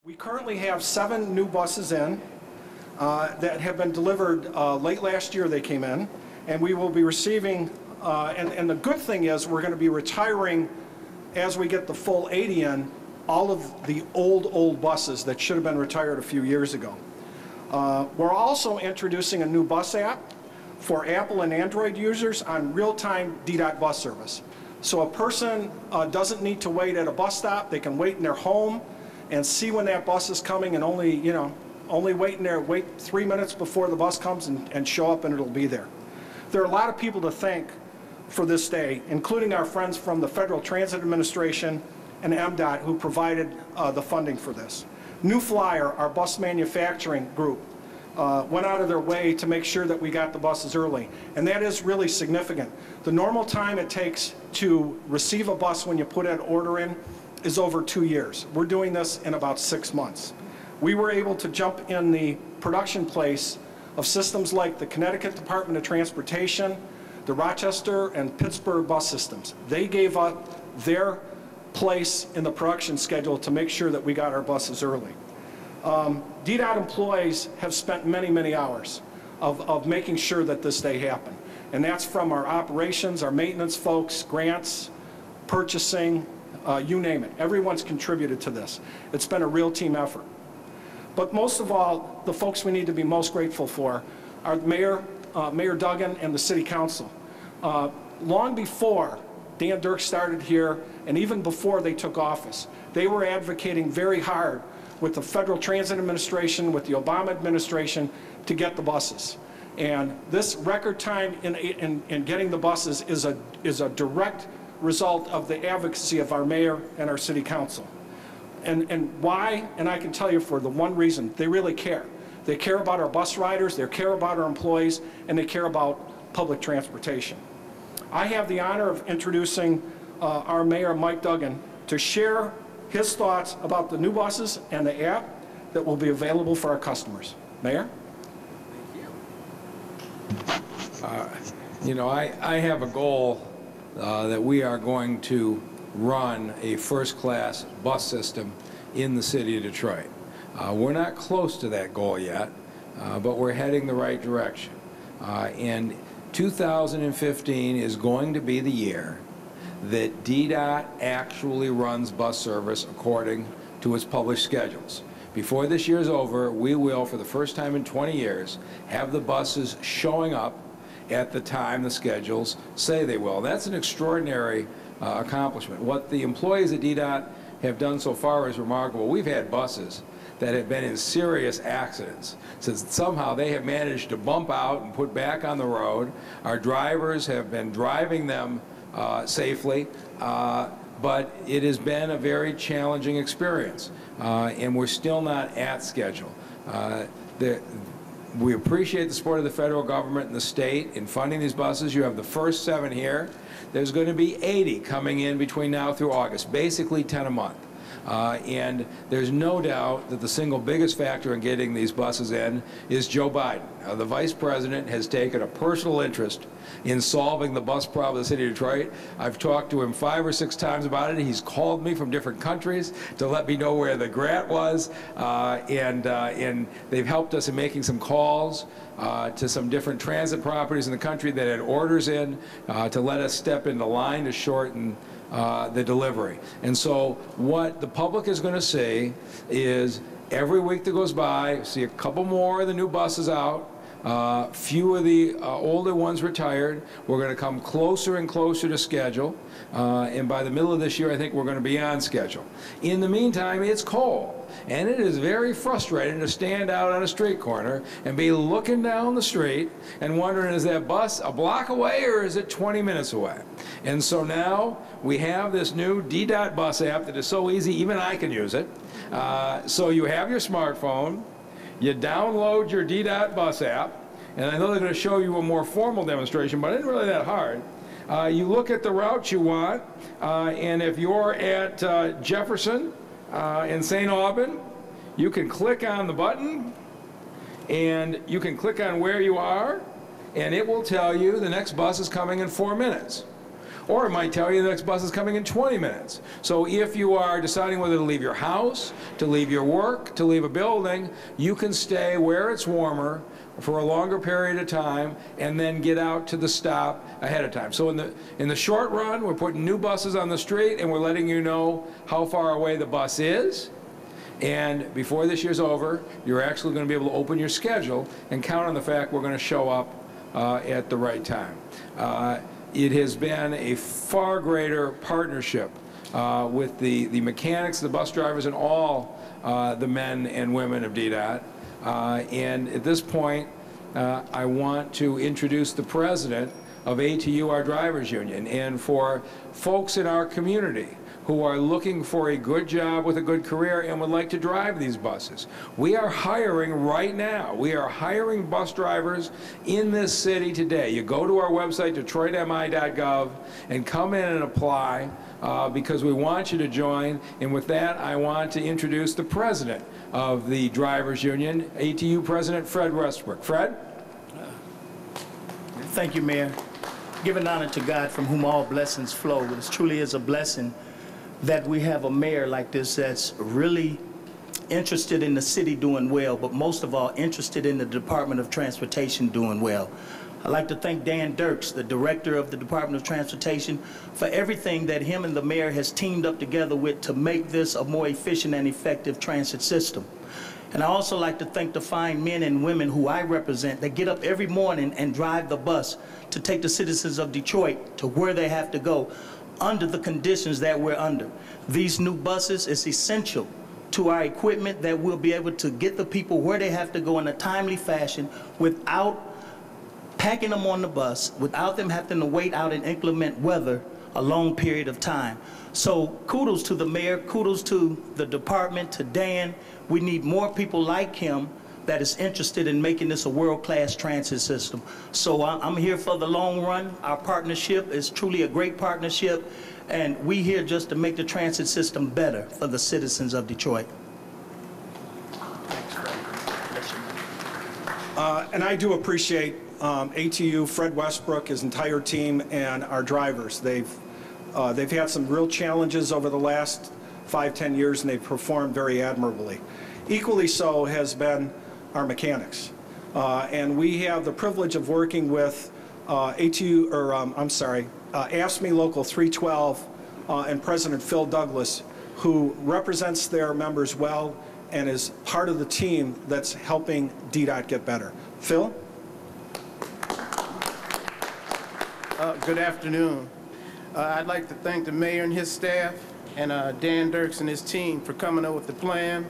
We currently have 7 new buses in that have been delivered late last year. They came in, and we will be receiving, and the good thing is we're going to be retiring, as we get the full 80 in, all of the old buses that should have been retired a few years ago. We're also introducing a new bus app for Apple and Android users on real-time DDOT bus service. So a person doesn't need to wait at a bus stop. They can wait in their home and see when that bus is coming, and only wait 3 minutes before the bus comes and show up, and it'll be there. There are a lot of people to thank for this day, including our friends from the Federal Transit Administration and MDOT, who provided the funding for this. New Flyer, our bus manufacturing group, went out of their way to make sure that we got the buses early, and that is really significant. The normal time it takes to receive a bus when you put an order in is over 2 years. We're doing this in about 6 months. We were able to jump in the production place of systems like the Connecticut Department of Transportation, the Rochester and Pittsburgh bus systems. They gave up their place in the production schedule to make sure that we got our buses early. DDOT employees have spent many hours of making sure that this day happened. And that's from our operations, our maintenance folks, grants, purchasing, you name it. Everyone's contributed to this. It's been a real team effort. But most of all, the folks we need to be most grateful for are Mayor Duggan and the City Council. Long before Dan Dirk started here, and even before they took office, they were advocating very hard with the Federal Transit Administration, with the Obama administration, to get the buses. And this record time in getting the buses is a direct result of the advocacy of our mayor and our city council. And why? And I can tell you for the one reason: they really care. They care about our bus riders, they care about our employees, and they care about public transportation. I have the honor of introducing our mayor, Mike Duggan, to share his thoughts about the new buses and the app that will be available for our customers. Mayor? Thank you. I have a goal that we are going to run a first-class bus system in the city of Detroit. We're not close to that goal yet, but we're heading the right direction. And 2015 is going to be the year that DDOT actually runs bus service according to its published schedules. Before this year's over, we will, for the first time in 20 years, have the buses showing up at the time the schedules say they will. That's an extraordinary accomplishment. What the employees at DDOT have done so far is remarkable. We've had buses that have been in serious accidents, since somehow they have managed to bump out and put back on the road. Our drivers have been driving them safely, but it has been a very challenging experience, and we're still not at schedule. We appreciate the support of the federal government and the state in funding these buses. You have the first 7 here. There's going to be 80 coming in between now through August, basically 10 a month. And there's no doubt that the single biggest factor in getting these buses in is Joe Biden. The Vice President has taken a personal interest in solving the bus problem of the city of Detroit. I've talked to him 5 or 6 times about it. He's called me from different countries to let me know where the grant was, and they've helped us in making some calls to some different transit properties in the country that had orders in to let us step into line to shorten the delivery. And so what the public is going to see is every week that goes by, see a couple more of the new buses out, few of the older ones retired. We're going to come closer and closer to schedule, and by the middle of this year I think we're going to be on schedule. In the meantime, it's cold, and it is very frustrating to stand out on a street corner and be looking down the street and wondering, is that bus a block away or is it 20 minutes away? And so now we have this new DDOT bus app that is so easy, even I can use it. So you have your smartphone, you download your DDOT bus app, and I know they're going to show you a more formal demonstration, but it isn't really that hard. You look at the route you want, and if you're at Jefferson in St. Aubin, you can click on the button, and you can click on where you are, and it will tell you the next bus is coming in 4 minutes. Or it might tell you the next bus is coming in 20 minutes. So if you are deciding whether to leave your house, to leave your work, to leave a building, you can stay where it's warmer for a longer period of time and then get out to the stop ahead of time. So in the short run, we're putting new buses on the street and we're letting you know how far away the bus is. And before this year's over, you're actually going to be able to open your schedule and count on the fact we're going to show up at the right time. It has been a far greater partnership with the mechanics, the bus drivers, and all the men and women of DDOT. And at this point, I want to introduce the president of ATU, our drivers union, and for folks in our community who are looking for a good job with a good career and would like to drive these buses. We are hiring right now. We are hiring bus drivers in this city today. You go to our website, detroitmi.gov, and come in and apply because we want you to join. And with that, I want to introduce the president of the drivers union, ATU President Fred Westbrook. Fred? Thank you, Mayor. Giving honor to God from whom all blessings flow. It truly is a blessing that we have a mayor like this that's really interested in the city doing well, but most of all interested in the Department of Transportation doing well. I'd like to thank Dan Dirks, the director of the Department of Transportation, for everything that him and the mayor has teamed up together with to make this a more efficient and effective transit system. And I also like to thank the fine men and women who I represent that get up every morning and drive the bus to take the citizens of Detroit to where they have to go under the conditions that we're under. These new buses is essential to our equipment that we'll be able to get the people where they have to go in a timely fashion without packing them on the bus, without them having to wait out in inclement weather a long period of time. So kudos to the mayor, kudos to the department, to Dan. We need more people like him that is interested in making this a world-class transit system. So I'm here for the long run. Our partnership is truly a great partnership, and we here just to make the transit system better for the citizens of Detroit. Thanks, Fred. And I do appreciate ATU, Fred Westbrook, his entire team, and our drivers. They've had some real challenges over the last 5-10 years, and they've performed very admirably. Equally so has been our mechanics. And we have the privilege of working with ATU, or AFSCME Local 312 and President Phil Douglas, who represents their members well and is part of the team that's helping DDOT get better. Phil? Good afternoon. I'd like to thank the mayor and his staff and Dan Dirks and his team for coming up with the plan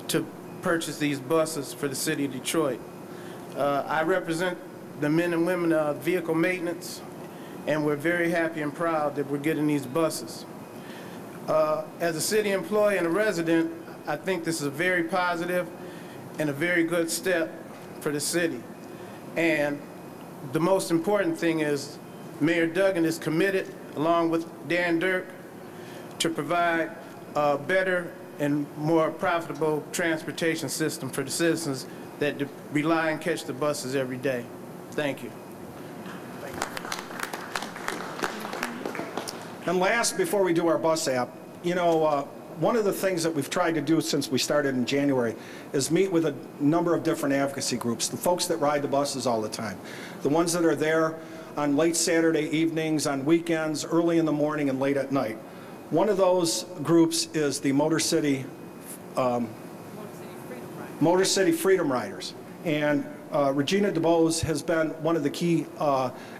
to purchase these buses for the city of Detroit. I represent the men and women of vehicle maintenance, and we're very happy and proud that we're getting these buses. As a city employee and a resident, I think this is a very positive and a very good step for the city. And the most important thing is Mayor Duggan is committed, along with Dan Dirk, to provide a better and more profitable transportation system for the citizens that rely and catch the buses every day. Thank you. And last, before we do our bus app, you know, one of the things that we've tried to do since we started in January is meet with a number of different advocacy groups, the folks that ride the buses all the time, the ones that are there on late Saturday evenings, on weekends, early in the morning, and late at night. One of those groups is the Motor City Freedom Riders. And Regina DuBose has been one of the key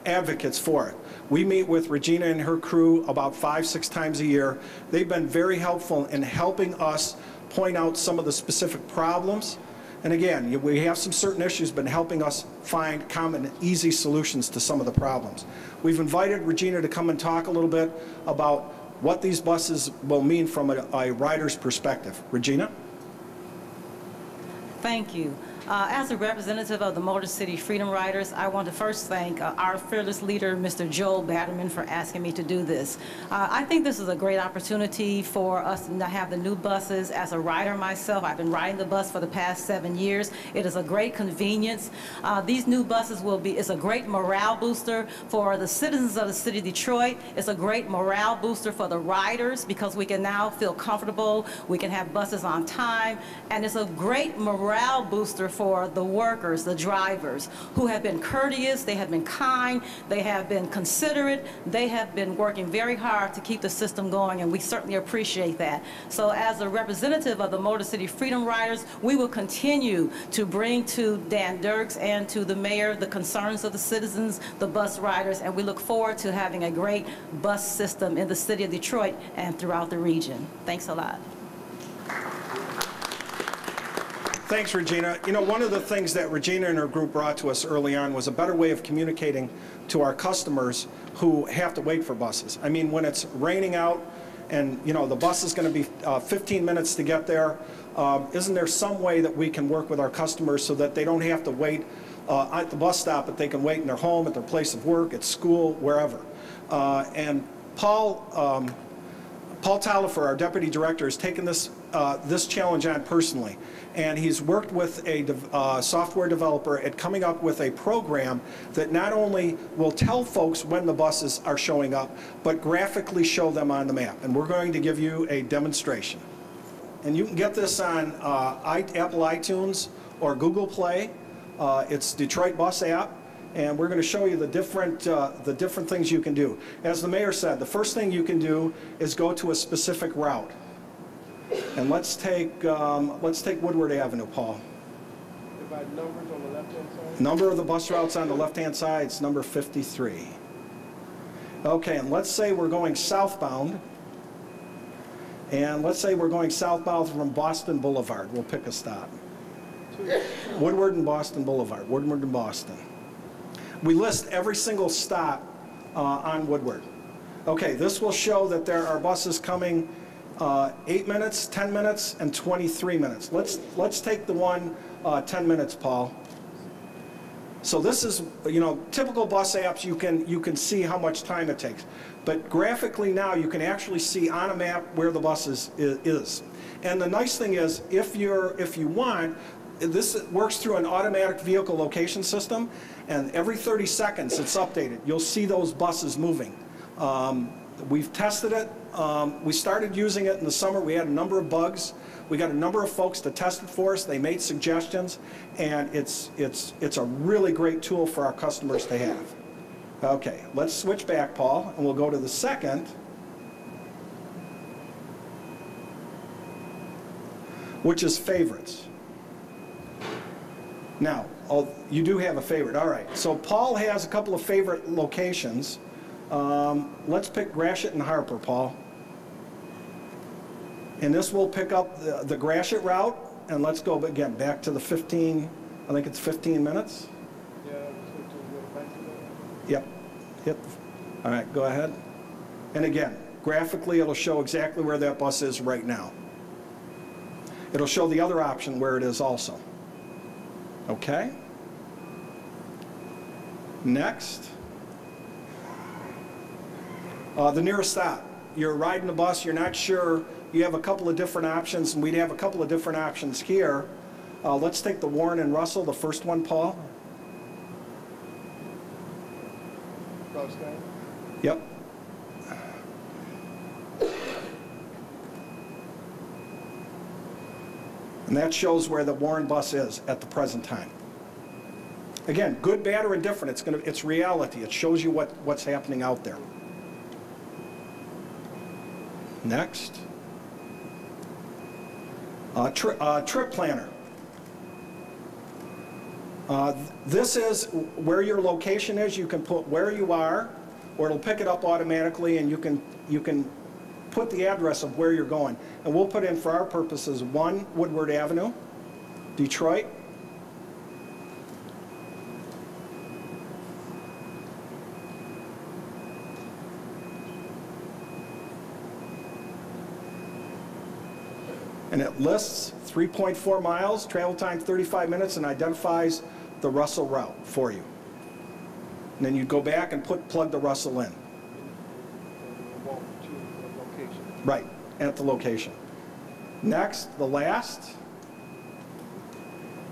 advocates for it. We meet with Regina and her crew about 5-6 times a year. They've been very helpful in helping us point out some of the specific problems. And again, we have some certain issues, but helping us find common, easy solutions to some of the problems. We've invited Regina to come and talk a little bit about what these buses will mean from a rider's perspective. Regina? Thank you. As a representative of the Motor City Freedom Riders, I want to first thank our fearless leader, Mr. Joel Batterman, for asking me to do this. I think this is a great opportunity for us to have the new buses. As a rider myself, I've been riding the bus for the past 7 years. It is a great convenience. These new buses is a great morale booster for the citizens of the city of Detroit. It's a great morale booster for the riders because we can now feel comfortable. We can have buses on time. And it's a great morale booster for the workers, the drivers, who have been courteous, they have been kind, they have been considerate, they have been working very hard to keep the system going, and we certainly appreciate that. So as a representative of the Motor City Freedom Riders, we will continue to bring to Dan Dirks and to the mayor the concerns of the citizens, the bus riders, and we look forward to having a great bus system in the city of Detroit and throughout the region. Thanks a lot. Thanks, Regina. You know, one of the things that Regina and her group brought to us early on was a better way of communicating to our customers who have to wait for buses. I mean, when it's raining out and, you know, the bus is going to be 15 minutes to get there, isn't there some way that we can work with our customers so that they don't have to wait at the bus stop, but they can wait in their home, at their place of work, at school, wherever? And Paul Talifer, our deputy director, has taken this challenge on personally, and he's worked with a software developer at coming up with a program that not only will tell folks when the buses are showing up, but graphically show them on the map. And we're going to give you a demonstration. And you can get this on Apple iTunes or Google Play. It's Detroit Bus app. And we're going to show you the different things you can do. As the mayor said, the first thing you can do is go to a specific route. And let's take Woodward Avenue, Paul. By numbers on the left-hand side? Number of the bus routes on the left-hand side is number 53. Okay, and let's say we're going southbound. And let's say we're going southbound from Boston Boulevard. We'll pick a stop. Woodward and Boston Boulevard. Woodward and Boston. We list every single stop on Woodward. Okay, this will show that there are buses coming 8 minutes, 10 minutes, and 23 minutes. Let's take the one 10 minutes, Paul. So this is, you know, typical bus apps, you can see how much time it takes. But graphically now you can actually see on a map where the bus is. And the nice thing is, if you want, this works through an automatic vehicle location system, and every 30 seconds it's updated. You'll see those buses moving. We've tested it. We started using it in the summer. We had a number of bugs. We got a number of folks to test it for us. They made suggestions, and it's a really great tool for our customers to have. Okay, let's switch back, Paul, and we'll go to the second, which is favorites. Now, you do have a favorite. All right, so Paul has a couple of favorite locations. Let's pick Gratiot and Harper, Paul. And this will pick up the Gratiot route, and let's go again back to the 15, I think it's 15 minutes. Yeah, Yep. Yep. All right, go ahead. And again, graphically it'll show exactly where that bus is right now. It'll show the other option where it is also. Okay? Next. The nearest stop. You're riding the bus, you're not sure, you have a couple of different options, and we'd have a couple of different options here. Let's take the Warren and Russell, the first one, Paul. Yep. And that shows where the Warren bus is at the present time. Again, good, bad, or indifferent, it's reality. It shows you what's happening out there. Next. Trip planner. This is where your location is. You can put where you are, or it'll pick it up automatically, and you can put the address of where you're going. And we'll put in, for our purposes, 1 Woodward Avenue, Detroit. And it lists 3.4 miles, travel time 35 minutes, and identifies the Russell route for you. And then you go back and plug the Russell in. Right, at the location. Next, the last,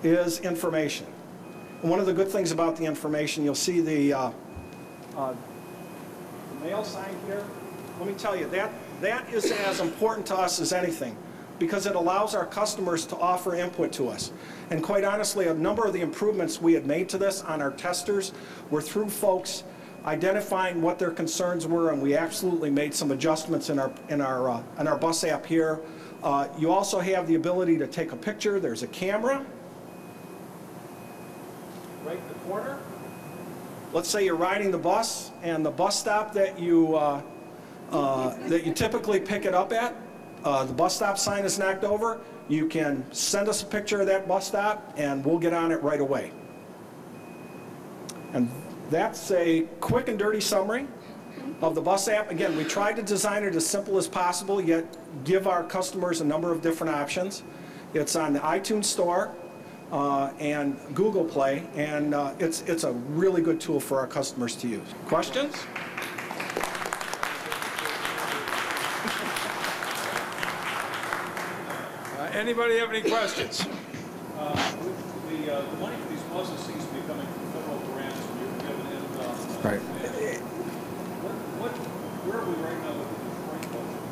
is information. And one of the good things about the information, you'll see the mail sign here. Let me tell you, that is as important to us as anything, because it allows our customers to offer input to us. And quite honestly, a number of the improvements we had made to this on our testers were through folks identifying what their concerns were, and we absolutely made some adjustments in our bus app here. You also have the ability to take a picture. There's a camera right in the corner. Let's say you're riding the bus, and the bus stop that you typically pick it up at, the bus stop sign is knocked over. You can send us a picture of that bus stop, and we'll get on it right away. And that's a quick and dirty summary of the bus app. Again, we tried to design it as simple as possible, yet give our customers a number of different options. It's on the iTunes Store and Google Play, and it's a really good tool for our customers to use. Questions? Anybody have any questions? The money for these buses seems to be coming from federal grants, and you're giving it, Right. where are we right now with the Detroit budget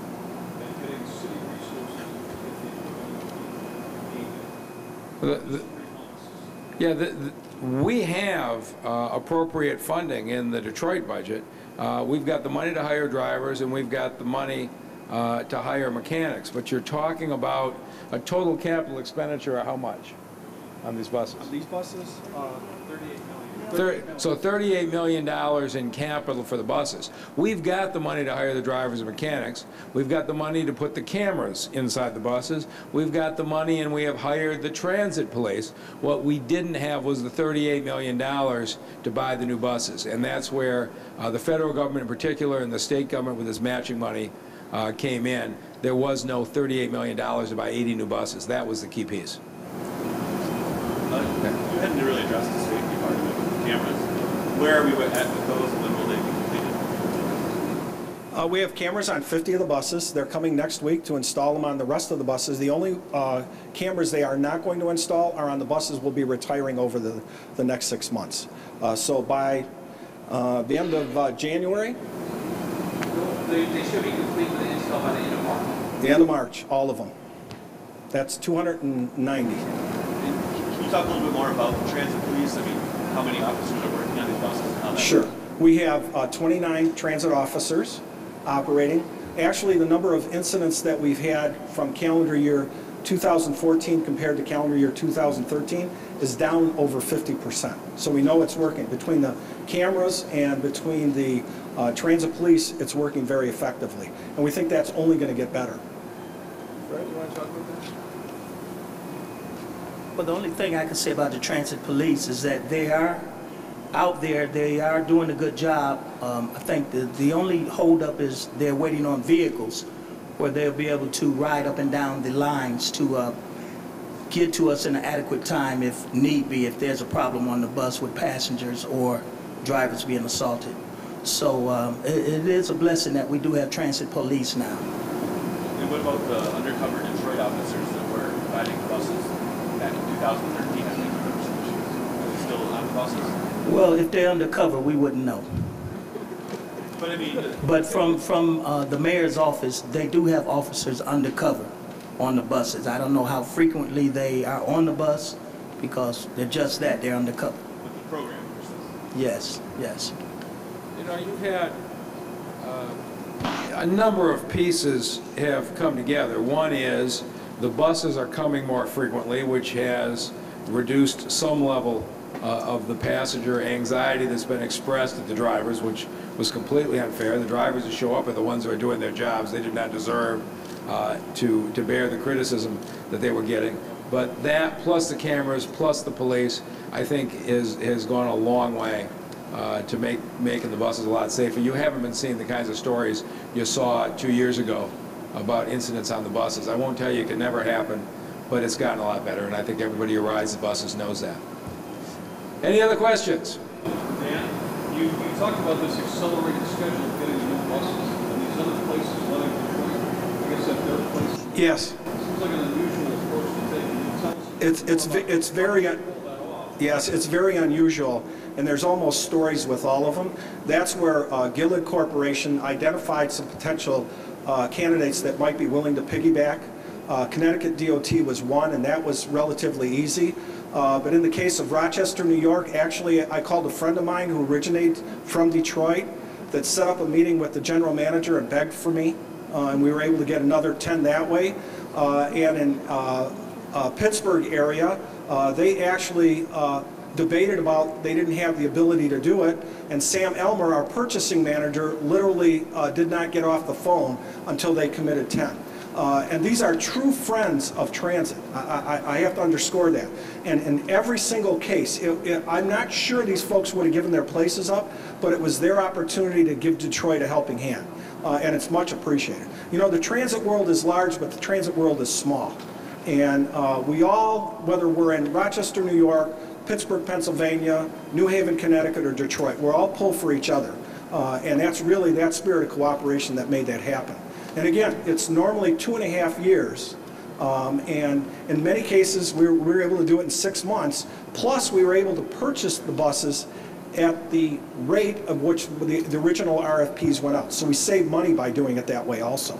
and getting city resources to get the equipment you need? We have appropriate funding in the Detroit budget. We've got the money to hire drivers, and we've got the money to hire mechanics. But you're talking about a total capital expenditure of how much on these buses? On these buses, 38 million. So $38 million in capital for the buses. We've got the money to hire the drivers and mechanics. We've got the money to put the cameras inside the buses. We've got the money, and we have hired the transit police. What we didn't have was the $38 million to buy the new buses. And that's where the federal government in particular and the state government with this matching money came in. There was no $38 million to buy 80 new buses. That was the key piece. You hadn't really addressed the safety part of it with the cameras. Where are we at with those, and when will they be completed? we have cameras on 50 of the buses. They're coming next week to install them on the rest of the buses. The only cameras they are not going to install are on the buses we'll be retiring over the next 6 months. So by the end of January, They should be complete with the install by the end of March. the end of March, all of them. That's 290. Can you talk a little bit more about the transit police? I mean, how many officers are working on these buses and how that Sure. works? We have 29 transit officers operating. Actually, the number of incidents that we've had from calendar year 2014 compared to calendar year 2013 is down over 50%. So we know it's working. Between the cameras and between the transit police, it's working very effectively. And we think that's only going to get better. Fred, you want to talk about that? Well, the only thing I can say about the transit police is that they are out there, they are doing a good job. I think the only holdup is they're waiting on vehicles where they'll be able to ride up and down the lines to get to us in an adequate time if need be, if there's a problem on the bus with passengers or drivers being assaulted. So it is a blessing that we do have transit police now. And what about the undercover Detroit officers that were riding buses back in 2013? I think there were some issues. Are they still on the buses? Well, if they're undercover, we wouldn't know. But I mean, But from the mayor's office, they do have officers undercover on the buses. I don't know how frequently they are on the bus because they're just that, they're undercover. with the program versus. Yes, yes. You know, you've had a number of pieces have come together. One is the buses are coming more frequently, which has reduced some level of the passenger anxiety that's been expressed at the drivers, which was completely unfair. The drivers who show up are the ones who are doing their jobs. They did not deserve to bear the criticism that they were getting. But that, plus the cameras, plus the police, I think has gone a long way to making the buses a lot safer. You haven't been seeing the kinds of stories you saw 2 years ago about incidents on the buses. I won't tell you it can never happen, but it's gotten a lot better, and I think everybody who rides the buses knows that. Any other questions? Dan, you talked about this accelerated schedule of getting the new buses, and these other places like Detroit, I guess that third place. Yes. Seems like an unusual approach to take. Can you tell us It's very, yes, it's very unusual, and there's almost stories with all of them. That's where Gilead Corporation identified some potential candidates that might be willing to piggyback. Connecticut DOT was one, and that was relatively easy. But in the case of Rochester, New York, actually I called a friend of mine who originates from Detroit that set up a meeting with the general manager and begged for me, and we were able to get another 10 that way. And in Pittsburgh area, they actually debated about, they didn't have the ability to do it, and Sam Elmer, our purchasing manager, literally did not get off the phone until they committed 10. And these are true friends of transit. I have to underscore that. And in every single case, I'm not sure these folks would have given their places up, but it was their opportunity to give Detroit a helping hand. And it's much appreciated. You know, the transit world is large, but the transit world is small. And we all, whether we're in Rochester, New York, Pittsburgh, Pennsylvania, New Haven, Connecticut, or Detroit, we're all pull for each other. And that's really that spirit of cooperation that made that happen. And again, it's normally 2.5 years. And in many cases, we were able to do it in 6 months. Plus, we were able to purchase the buses at the rate of which the original RFPs went out. So we saved money by doing it that way also.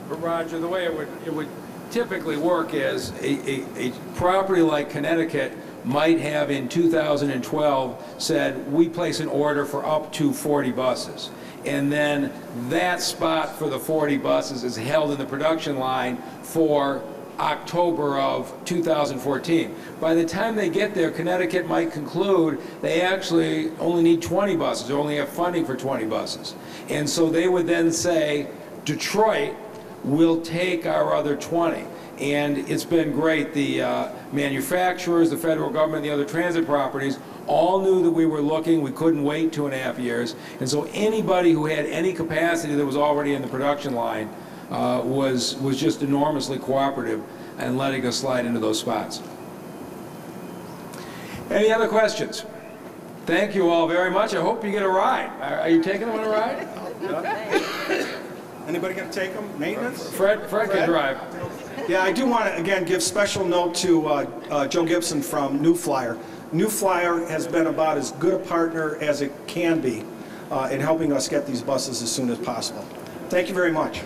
But Roger, the way it would typically work is a property like Connecticut might have in 2012 said, we place an order for up to 40 buses. And then that spot for the 40 buses is held in the production line for October of 2014. By the time they get there, Connecticut might conclude they actually only need 20 buses, or only have funding for 20 buses. And so they would then say, Detroit will take our other 20. And it's been great. The manufacturers, the federal government, the other transit properties all knew that we were looking. We couldn't wait 2.5 years. And so anybody who had any capacity that was already in the production line was just enormously cooperative and letting us slide into those spots. Any other questions? Thank you all very much. I hope you get a ride. Are you taking them on a ride? Anybody going to take them? Maintenance? Fred can drive. Yeah, I do want to, again, give special note to Joe Gibson from New Flyer. New Flyer has been about as good a partner as it can be in helping us get these buses as soon as possible. Thank you very much.